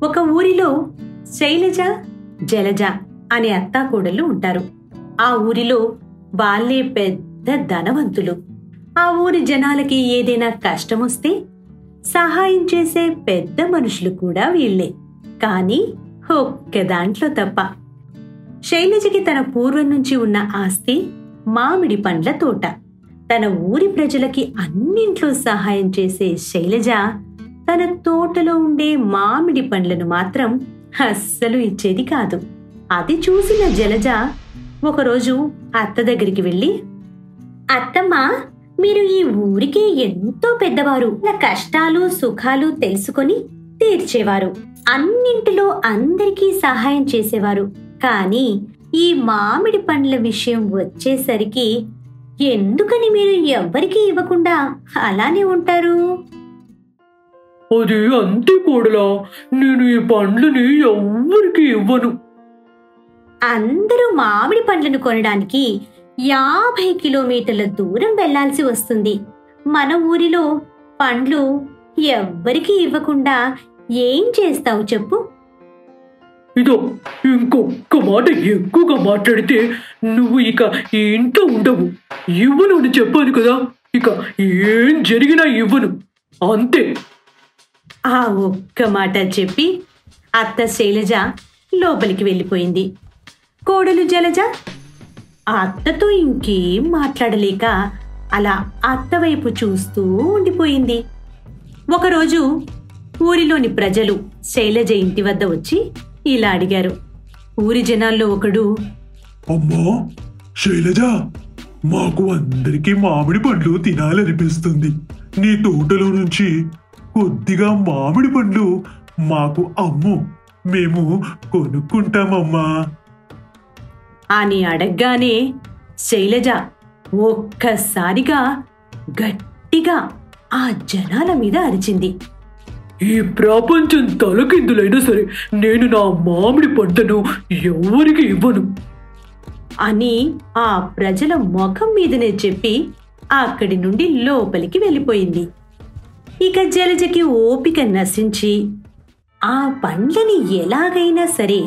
ఒక ఊరిలో శైలజ, జలజ అనే అత్తాకోడళ్ళు ఉంటారు. ఆ ఊరిలో వాళ్ళే పెద్ద ధనవంతులు. ఆ ఊరి జనాలకి ఏదైనా కష్టమొస్తే సహాయం చేసే పెద్ద మనుషులు కూడా వీళ్లే. కాని ఒక్క దాంట్లో తప్ప. శైలజకి తన పూర్వం నుంచి ఉన్న ఆస్తి మామిడి పండ్ల తోట. తన ఊరి ప్రజలకి అన్నింట్లో సహాయం చేసే శైలజ తన తోటలో ఉండే మామిడి పండ్లను మాత్రం అస్సలు ఇచ్చేది కాదు. అది చూసిన జలజ ఒకరోజు అత్త దగ్గరికి వెళ్ళి, అత్తమ్మా, మీరు ఈ ఊరికి ఎంతో పెద్దవారు. నా కష్టాలు సుఖాలు తెలుసుకొని తీర్చేవారు. అన్నింటిలో అందరికీ సహాయం చేసేవారు. కానీ ఈ మామిడి పండ్ల విషయం వచ్చేసరికి ఎందుకని మీరు ఎవ్వరికీ ఇవ్వకుండా అలానే ఉంటారు? అది అంతే కోడలా, నేను ఈ పండ్లని ఎవ్వరికి ఇవ్వను. అందరూ మామిడి పండ్లను కొనడానికి 50 కిలోమీటర్ల దూరం వెళ్లాల్సి వస్తుంది. మన ఊరిలో పండ్లు ఎవ్వరికి ఇవ్వకుండా ఏం చేస్తావు చెప్పు? ఇదో ఇంకొక్క మాట ఎక్కువగా మాట్లాడితే నువ్వు ఇక ఈ ఇంట్లో ఉండవు. ఇవ్వను అని చెప్పాను కదా, ఇక ఏం జరిగినా ఇవ్వను, అంతే. ఆ ఒక్క మాట చెప్పి అత్త శైలజ లోపలికి వెళ్ళిపోయింది. కోడలు జలజ అత్తతో ఇంకేం మాట్లాడలేక అలా అత్తవైపు చూస్తూ ఉండిపోయింది. ఒకరోజు ఊరిలోని ప్రజలు శైలజ ఇంటి వద్ద వచ్చి ఇలా అడిగారు. ఊరి జనాల్లో ఒకడు, అమ్మా శైలజ, మాకు అందరికీ మామిడి పండ్లు తినాలనిపిస్తుంది. నీ తోటలో నుంచి కొద్దిగా మామిడి పండ్లు మాకు అమ్ము, మేము కొనుక్కుంటామమ్మా అని అడగ్గానే శైలజ ఒక్కసారిగా గట్టిగా ఆ జనాల మీద అరిచింది. ఈ ప్రపంచం తలకిందులైనా సరే నేను నా మామిడి పంటను ఎవరికి ఇవ్వను అని ఆ ప్రజల ముఖం మీదనే చెప్పి అక్కడి నుండి లోపలికి వెళ్ళిపోయింది. ఇక జలజకి ఓపిక నశించి ఆ పండ్లని ఎలాగైనా సరే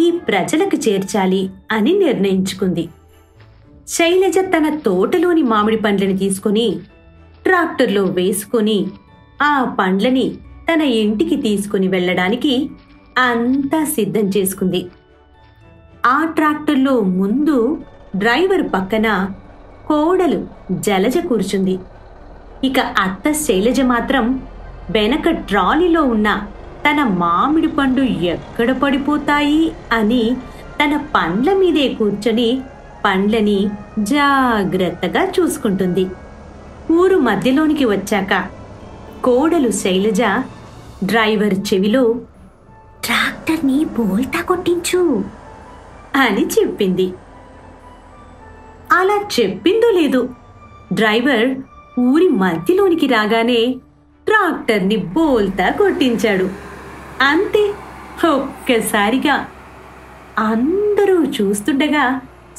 ఈ ప్రజలకు చేర్చాలి అని నిర్ణయించుకుంది. శైలజ తన తోటలోని మామిడి పండ్లని తీసుకుని ట్రాక్టర్లో వేసుకుని ఆ పండ్లని తన ఇంటికి తీసుకుని వెళ్ళడానికి అంతా సిద్ధం చేసుకుంది. ఆ ట్రాక్టర్లో ముందు డ్రైవర్ పక్కన కోడలు జలజ కూర్చుంది. ఇక అత్త శైలజ మాత్రం వెనక ట్రాలీలో ఉన్న తన మామిడి పండు ఎక్కడ పడిపోతాయి అని తన పండ్ల మీదే కూర్చొని పండ్లని జాగ్రత్తగా చూసుకుంటుంది. ఊరు మధ్యలోనికి వచ్చాక కోడలు శైలజ డ్రైవర్ చెవిలో ట్రాక్టర్ని బోల్తా కొట్టించు అని చెప్పింది. అలా చెప్పిందో లేదు, డ్రైవర్ ఊరి మధ్యలోనికి రాగానే ట్రాక్టర్ని బోల్తా కొట్టించాడు. అంతే, ఒక్కసారిగా అందరూ చూస్తుండగా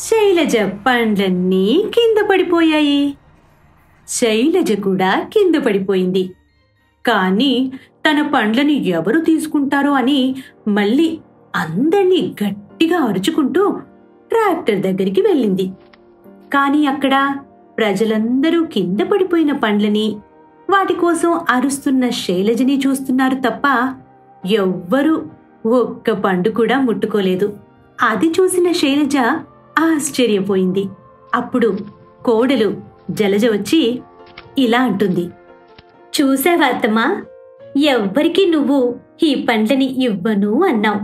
శైలజ పండ్లన్నీ కింద పడిపోయాయి. శైలజ కూడా కింద పడిపోయింది. కానీ తన పండ్లని ఎవరు తీసుకుంటారో అని మళ్ళీ అందర్నీ గట్టిగా అరుచుకుంటూ ట్రాక్టర్ దగ్గరికి వెళ్ళింది. కానీ అక్కడ ప్రజలందరూ కింద పడిపోయిన పండ్లని, వాటి కోసం అరుస్తున్న శైలజని చూస్తున్నారు తప్ప ఎవ్వరూ ఒక్క పండు కూడా ముట్టుకోలేదు. అది చూసిన శైలజ ఆశ్చర్యపోయింది. అప్పుడు కోడలు జలజ వచ్చి ఇలా అంటుంది, చూసావా అత్తమ్మా, ఎవ్వరికి నువ్వు ఈ పండ్లని ఇవ్వను అన్నావు.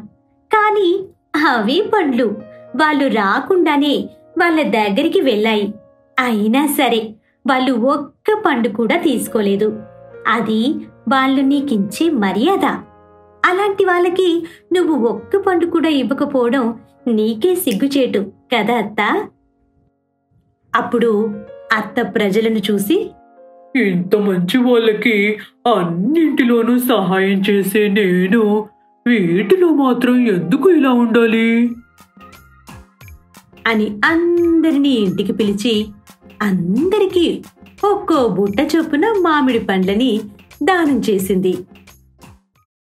కానీ అవే పండ్లు వాళ్ళు రాకుండానే వాళ్ళ దగ్గరికి వెళ్ళాయి. అయినా సరే వాళ్ళు ఒక్క పండు కూడా తీసుకోలేదు. అది వాళ్ళు నీకించే మర్యాద. అలాంటి వాళ్ళకి నువ్వు ఒక్క పండు కూడా ఇవ్వకపోవడం నీకే సిగ్గుచేటు కదా అత్త? అప్పుడు అత్త ప్రజలను చూసి, ఇంత మంచి వాళ్ళకి అన్నింటిలోనూ సహాయం చేసే నేను వీటిలో మాత్రం ఎందుకు ఇలా ఉండాలి అని అందరినీ ఇంటికి పిలిచి అందరికీ ఒక్కో బుట్ట చొప్పున మామిడి పండ్లని దానం చేసింది.